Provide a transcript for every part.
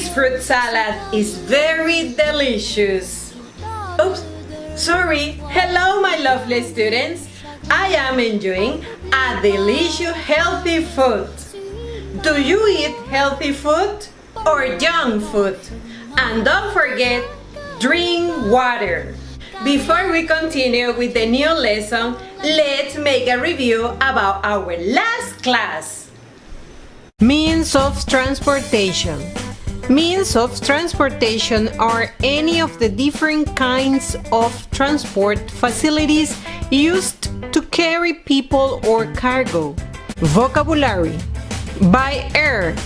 This fruit salad is very delicious. Oops, sorry. Hello, my lovely students. I am enjoying a delicious healthy food. Do you eat healthy food or junk food? And don't forget, drink water. Before we continue with the new lesson, let's make a review about our last class. Means of transportation. Means of transportation are any of the different kinds of transport facilities used to carry people or cargo. Vocabulary: by air,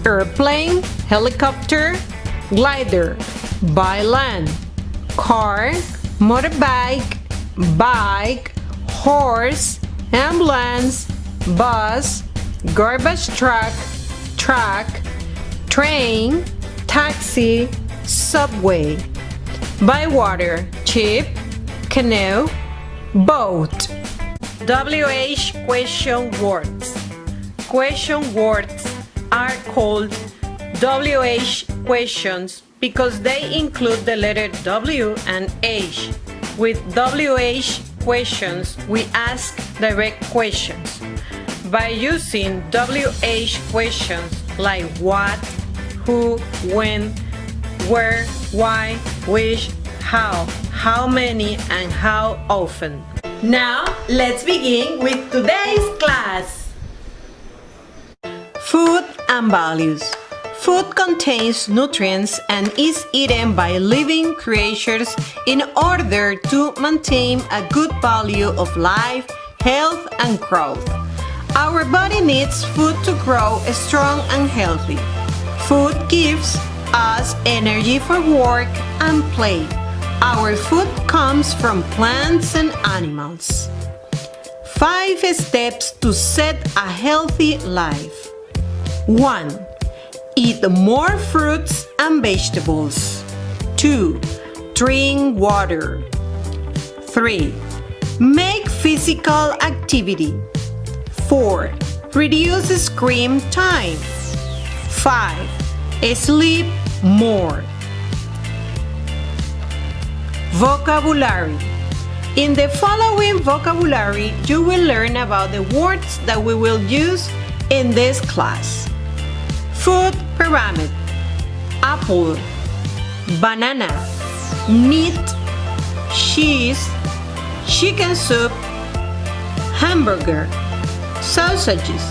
airplane, helicopter, glider; by land, car, motorbike, bike, horse, ambulance, bus, garbage truck, train, taxi, subway. By water, ship, canoe, boat. WH question words. Question words are called WH questions because they include the letter W and H. With WH questions, we ask direct questions. By using WH questions like what, who, when, where, why, which, how many, and how often. Now, let's begin with today's class. Food and values. Food contains nutrients and is eaten by living creatures in order to maintain a good value of life, health, and growth. Our body needs food to grow strong and healthy. Food gives us energy for work and play. Our food comes from plants and animals. 5 steps to set a healthy life. 1. Eat more fruits and vegetables. 2. Drink water. 3. Make physical activity. 4. Reduce screen time. 5. Sleep more. Vocabulary. In the following vocabulary, you will learn about the words that we will use in this class. Food pyramid: apple, banana, meat, cheese, chicken soup, hamburger, sausages,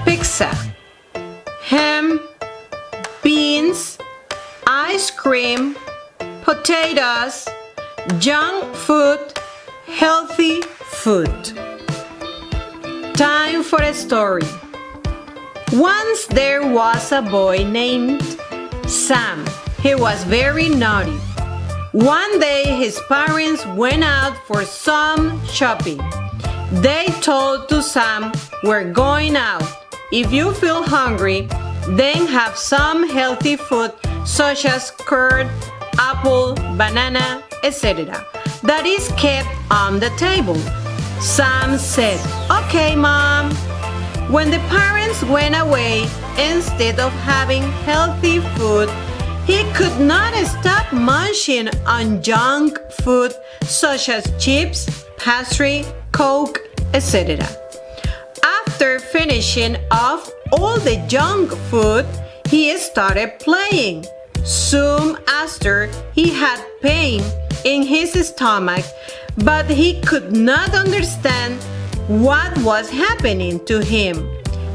pizza, ham, beans, ice cream, potatoes, junk food, healthy food. Time for a story. Once there was a boy named Sam. He was very naughty. One day his parents went out for some shopping. They told to Sam, "We're going out. If you feel hungry, then have some healthy food such as curd, apple, banana, etc. that is kept on the table." Sam said, "Okay, Mom." When the parents went away, instead of having healthy food, he could not stop munching on junk food such as chips, pastry, Coke, etc. After finishing off all the junk food, he started playing. Soon after, he had pain in his stomach, but he could not understand what was happening to him.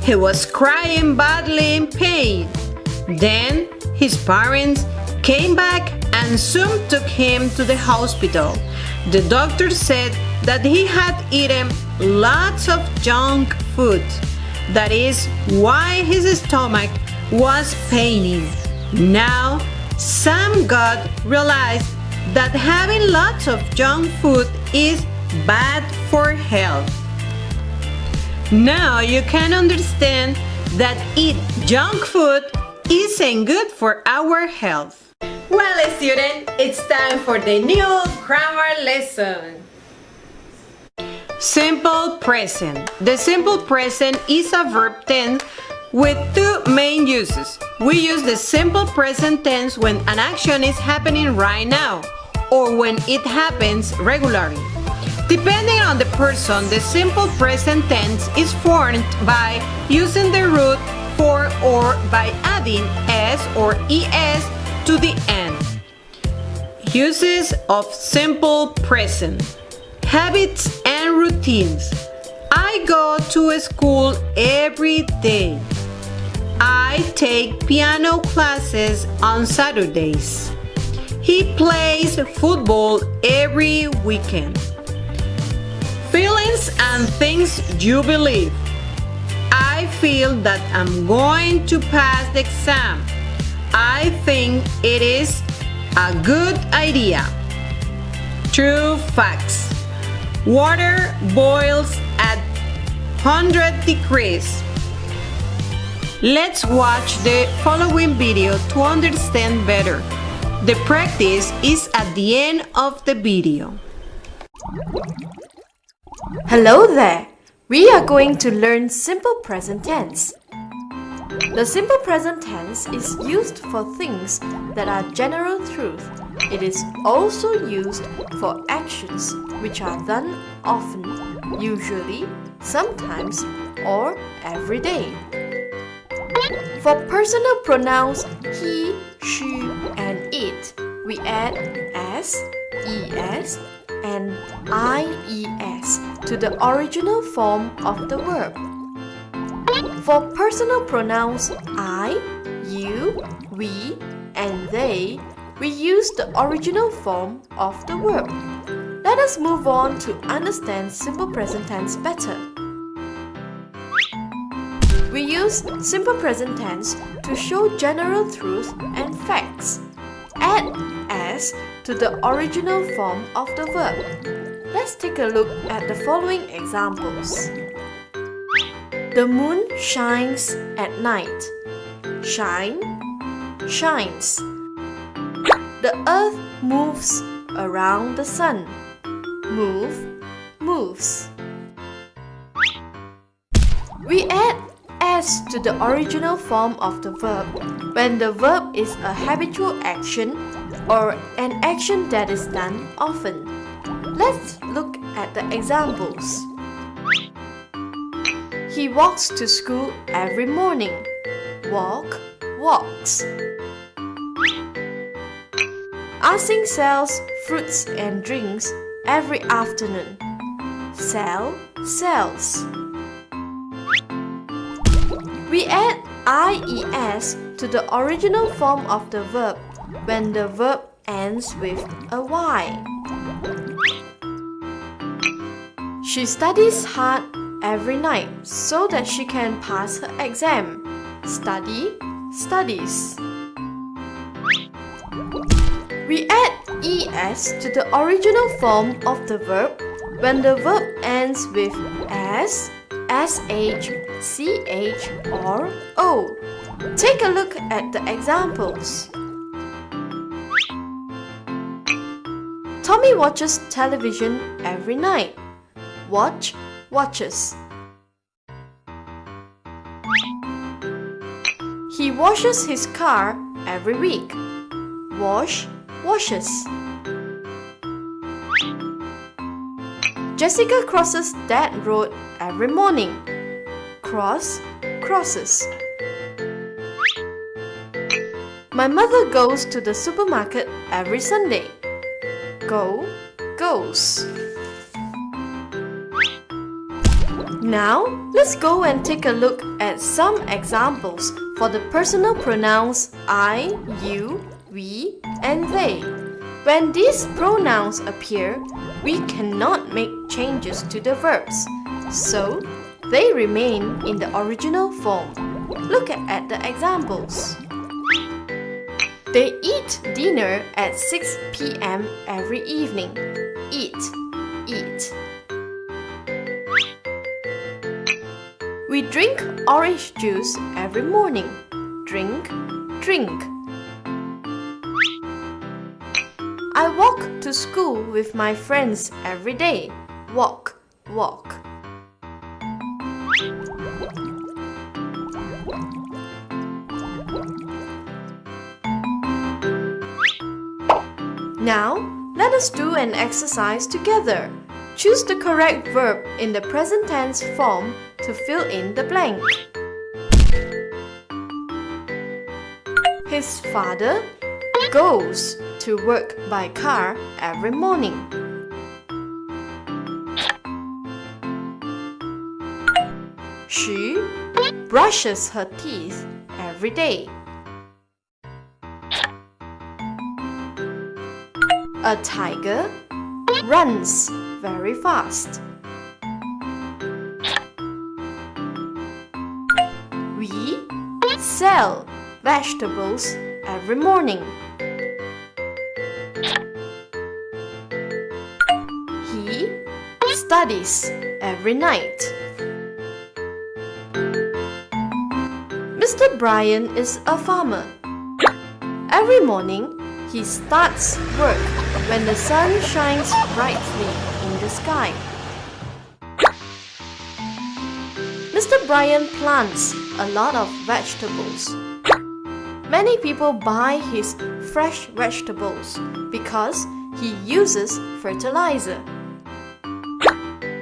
He was crying badly in pain. Then his parents came back and soon took him to the hospital. The doctor said that he had eaten lots of junk food. That is why his stomach was paining. Now, Sam God realized that having lots of junk food is bad for health. Now you can understand that eat junk food isn't good for our health. Well, student, it's time for the new grammar lesson. Simple present. The simple present is a verb tense with two main uses. We use the simple present tense when an action is happening right now or when it happens regularly. Depending on the person, the simple present tense is formed by using the root for or by adding s or es to the end. Uses of simple present. Habits and routines. I go to school every day. I take piano classes on Saturdays. He plays football every weekend. Feelings and things you believe. I feel that I'm going to pass the exam. I think it is a good idea. True facts. Water boils at 100 degrees. Let's watch the following video to understand better. The practice is at the end of the video. Hello there! We are going to learn simple present tense. The simple present tense is used for things that are general truth. It is also used for actions which are done often, usually, sometimes, or every day. For personal pronouns he, she, and it, we add s, es, and ies to the original form of the verb. For personal pronouns I, you, we, and they, we use the original form of the verb. Let us move on to understand simple present tense better. We use simple present tense to show general truth and facts. Add s to the original form of the verb. Let's take a look at the following examples. The moon shines at night. Shine, shines. The earth moves around the sun. Move, moves. We add s to the original form of the verb when the verb is a habitual action or an action that is done often. Let's look at the examples. He walks to school every morning. Walk, walks. Asing sells fruits and drinks every afternoon. Sell, sells. We add ies to the original form of the verb when the verb ends with a y. She studies hard every night so that she can pass her exam. Study, studies. We add es to the original form of the verb when the verb ends with s, sh, ch, or o. Take a look at the examples. Tommy watches television every night. Watch, watches. He washes his car every week. Wash, washes. Jessica crosses that road every morning. Cross, crosses. My mother goes to the supermarket every Sunday. Go, goes. Now, let's go and take a look at some examples for the personal pronouns I, you, we, and they. When these pronouns appear, we cannot make changes to the verbs, so they remain in the original form. Look at the examples. They eat dinner at 6 p.m. every evening. Eat, eat. We drink orange juice every morning. Drink, drink. I walk to school with my friends every day. Walk, walk. Now, let us do an exercise together. Choose the correct verb in the present tense form to fill in the blank. His father goes to work by car every morning. She brushes her teeth every day. A tiger runs very fast. We sell vegetables every morning. He studies every night. Mr. Brian is a farmer. Every morning, he starts work when the sun shines brightly in the sky. Mr. Brian plants a lot of vegetables. Many people buy his fresh vegetables because he uses fertilizer.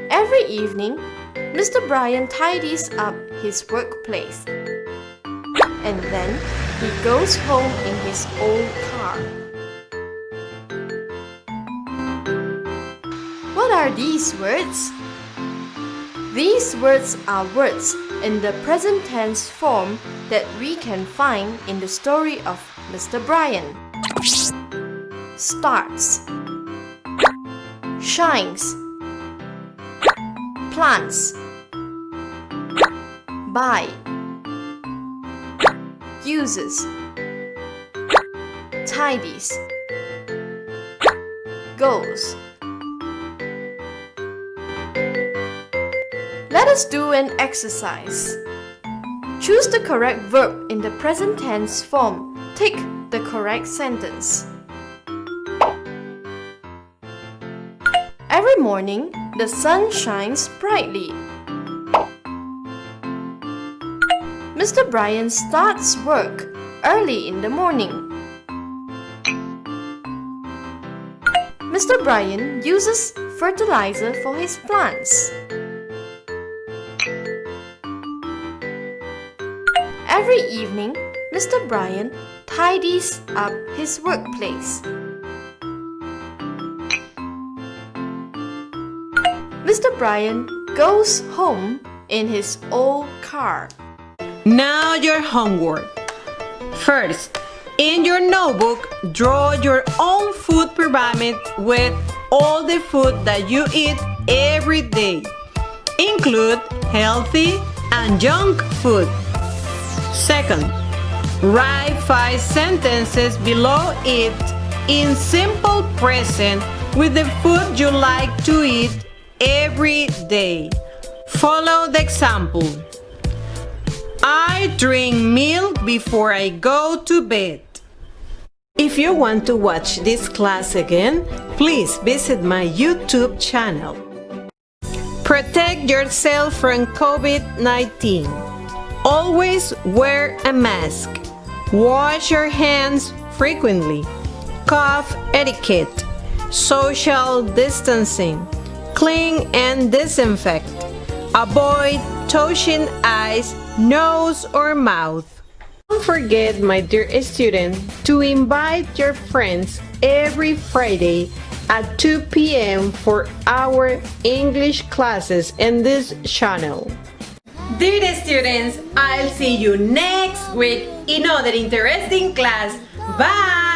Every evening, Mr. Brian tidies up his workplace. And then he goes home in his old car. What are these words? These words are words in the present tense form that we can find in the story of Mr. Brian. Starts, shines, plants, buy, uses, tidies, goes. Let us do an exercise. Choose the correct verb in the present tense form. Tick the correct sentence. Every morning, the sun shines brightly. Mr. Brian starts work early in the morning. Mr. Brian uses fertilizer for his plants. Every evening, Mr. Brian tidies up his workplace. Mr. Brian goes home in his old car. Now your homework. First, in your notebook, draw your own food pyramid with all the food that you eat every day. Include healthy and junk food. Second, write 5 sentences below it in simple present with the food you like to eat every day. Follow the example. I drink milk before I go to bed. If you want to watch this class again, please visit my YouTube channel. Protect yourself from COVID-19. Always wear a mask. Wash your hands frequently. Cough etiquette. Social distancing. Clean and disinfect. Avoid touching eyes, nose, or mouth. Don't forget, my dear student, to invite your friends every Friday at 2 p.m. for our English classes in this channel. Dear students, I'll see you next week in another interesting class. Bye!